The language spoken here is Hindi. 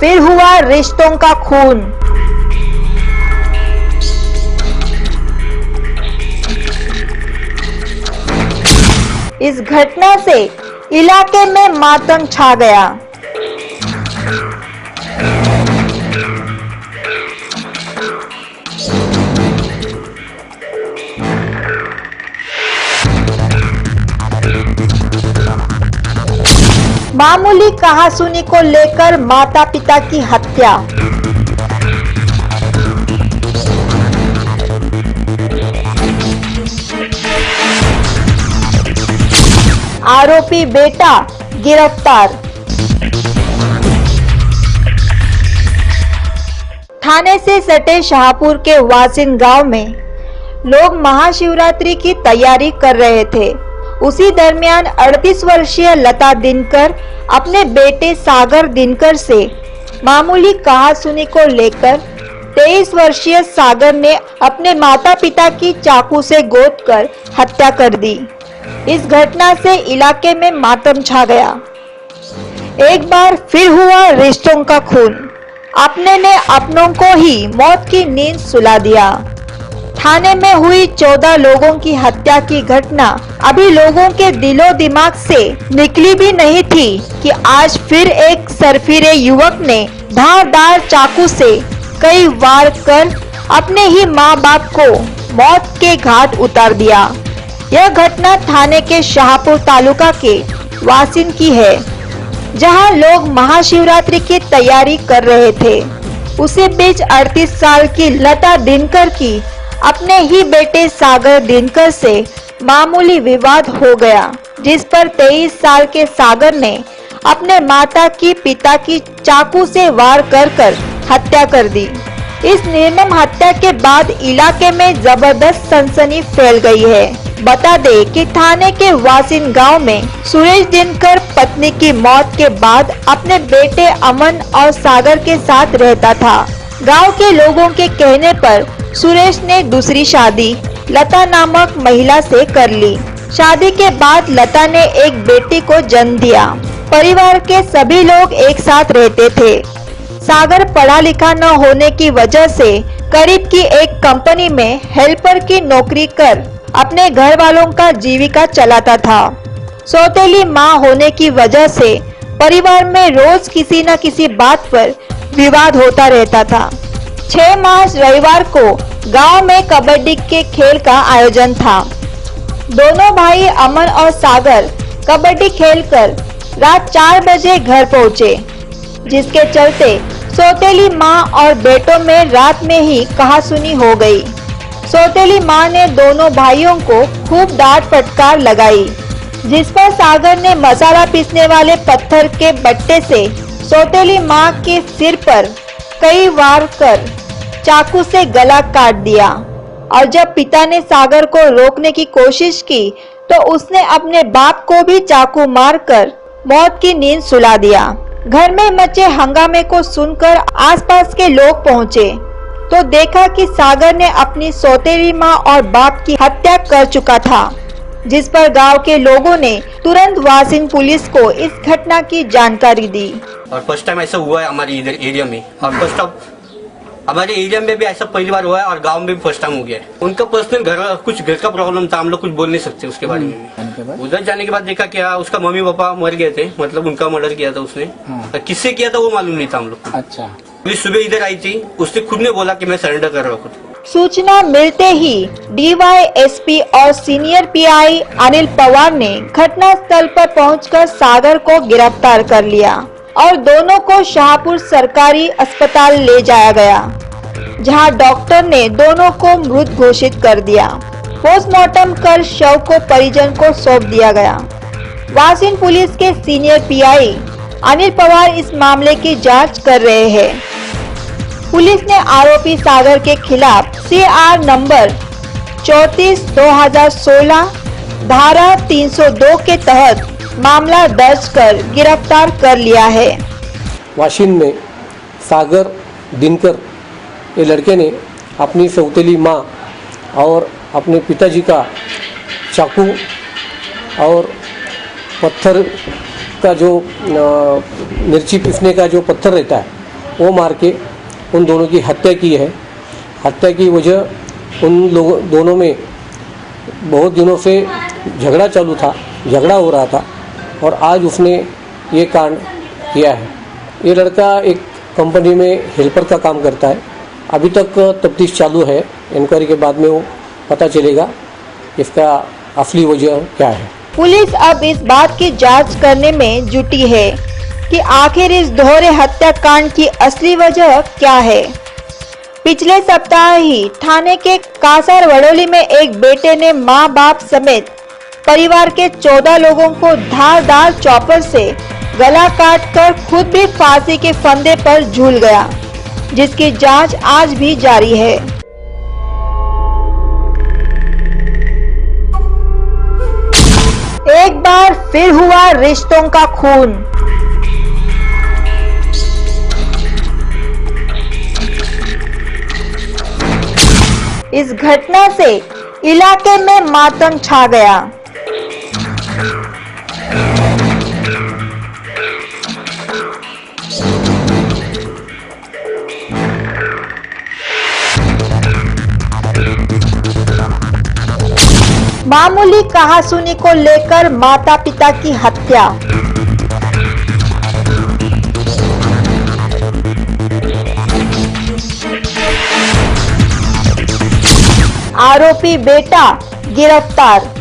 फिर हुआ रिश्तों का खून। इस घटना से इलाके में मातम छा गया। मामूली कहासुनी को लेकर माता पिता की हत्या। आरोपी बेटा गिरफ्तार। थाने से सटे शाहपुर के वासिन गांव में लोग महाशिवरात्रि की तैयारी कर रहे थे। उसी दरमियान 38 वर्षीय लता दिनकर अपने बेटे सागर दिनकर से मामूली कहासुनी को लेकर 23 वर्षीय सागर ने अपने माता पिता की चाकू से गोदकर हत्या कर दी। इस घटना से इलाके में मातम छा गया। एक बार फिर हुआ रिश्तों का खून। अपने ने अपनों को ही मौत की नींद सुला दिया। थाने में हुई 14 लोगों की हत्या की घटना अभी लोगों के दिलो दिमाग से निकली भी नहीं थी कि आज फिर एक सरफिरे युवक ने धारदार चाकू से कई वार कर अपने ही मां बाप को मौत के घाट उतार दिया। यह घटना थाने के शाहपुर तालुका के वासिन की है, जहां लोग महाशिवरात्रि की तैयारी कर रहे थे। उसी बीच 38 साल की लता दिनकर की अपने ही बेटे सागर दिनकर से मामूली विवाद हो गया, जिस पर 23 साल के सागर ने अपने माता की पिता की चाकू से वार कर हत्या कर दी। इस निर्मम हत्या के बाद इलाके में जबरदस्त सनसनी फैल गई है। बता दें कि थाने के वासिन गांव में सुरेश दिनकर पत्नी की मौत के बाद अपने बेटे अमन और सागर के साथ रहता था। गांव के लोगों के कहने पर सुरेश ने दूसरी शादी लता नामक महिला से कर ली। शादी के बाद लता ने एक बेटी को जन्म दिया। परिवार के सभी लोग एक साथ रहते थे। सागर पढ़ा लिखा न होने की वजह से करीब की एक कंपनी में हेल्पर की नौकरी कर अपने घर वालों का जीविका चलाता था। सौतेली मां होने की वजह से परिवार में रोज किसी न किसी बात पर विवाद होता रहता था। 6 मार्च रविवार को गांव में कबड्डी के खेल का आयोजन था। दोनों भाई अमन और सागर कबड्डी खेलकर रात 4 बजे घर पहुंचे, जिसके चलते सौतेली मां और बेटों में रात में ही कहासुनी हो गई। सौतेली मां ने दोनों भाइयों को खूब डांट फटकार लगाई, जिस पर सागर ने मसाला पीसने वाले पत्थर के बट्टे से सौतेली मां के सिर पर कई वार कर चाकू से गला काट दिया। और जब पिता ने सागर को रोकने की कोशिश की तो उसने अपने बाप को भी चाकू मारकर मौत की नींद सुला दिया। घर में मचे हंगामे को सुनकर आसपास के लोग पहुंचे तो देखा कि सागर ने अपनी सौतेली मां और बाप की हत्या कर चुका था, जिस पर गांव के लोगों ने तुरंत वासिन पुलिस को इस घटना की जानकारी दी। और फर्स्ट टाइम ऐसा हुआ है हमारे इधर एरिया में, और फर्स्ट टाइम हमारे एरिया में भी ऐसा पहली बार हुआ है और गांव में भी फर्स्ट टाइम हो गया है। उनका पर्सनल घर का प्रॉब्लम था, हम लोग कुछ बोल नहीं सकते उसके बारे में। उधर जाने के बाद देखा क्या उसका मम्मी पापा मर गए थे, मतलब उनका मर्डर किया था उसने। किससे किया था वो मालूम नहीं था हम लोग। अच्छा, पुलिस सुबह इधर आई थी, उसने खुद ने बोला कि मैं सरेंडर कर रहा हूँ। सूचना मिलते ही DYSP और सीनियर PI अनिल पवार ने घटना स्थल पर पहुंचकर सागर को गिरफ्तार कर लिया और दोनों को शाहपुर सरकारी अस्पताल ले जाया गया, जहां डॉक्टर ने दोनों को मृत घोषित कर दिया। पोस्टमार्टम कर शव को परिजन को सौंप दिया गया। वासिन पुलिस के सीनियर PI अनिल पवार इस मामले की जांच कर रहे हैं। पुलिस ने आरोपी सागर के खिलाफ CR नंबर 34/2016 धारा 302 के तहत मामला दर्ज कर गिरफ्तार कर लिया है। वाशिन में सागर दिनकर ये लड़के ने अपनी सौतेली माँ और अपने पिताजी का चाकू और पत्थर का जो मिर्ची पीसने का जो पत्थर रहता है वो मार के उन दोनों की हत्या की है। हत्या की वजह उन लोगों दोनों में बहुत दिनों से झगड़ा चालू था, झगड़ा हो रहा था और आज उसने ये कांड किया है। ये लड़का एक कंपनी में हेल्पर का काम करता है। अभी तक तफ्तीश चालू है। इंक्वायरी के बाद में वो पता चलेगा इसका असली वजह क्या है। पुलिस अब इस बात की जांच करने में जुटी है कि आखिर इस दोहरे हत्याकांड की असली वजह क्या है। पिछले सप्ताह ही थाने के कासर वडोली में एक बेटे ने मां बाप समेत परिवार के 14 लोगों को धारदार चॉपर से गला काटकर खुद भी फांसी के फंदे पर झूल गया, जिसकी जांच आज भी जारी है। एक बार फिर हुआ रिश्तों का खून। इस घटना से इलाके में मातम छा गया। मामूली कहासुनी को लेकर माता पिता की हत्या। आरोपी बेटा गिरफ्तार।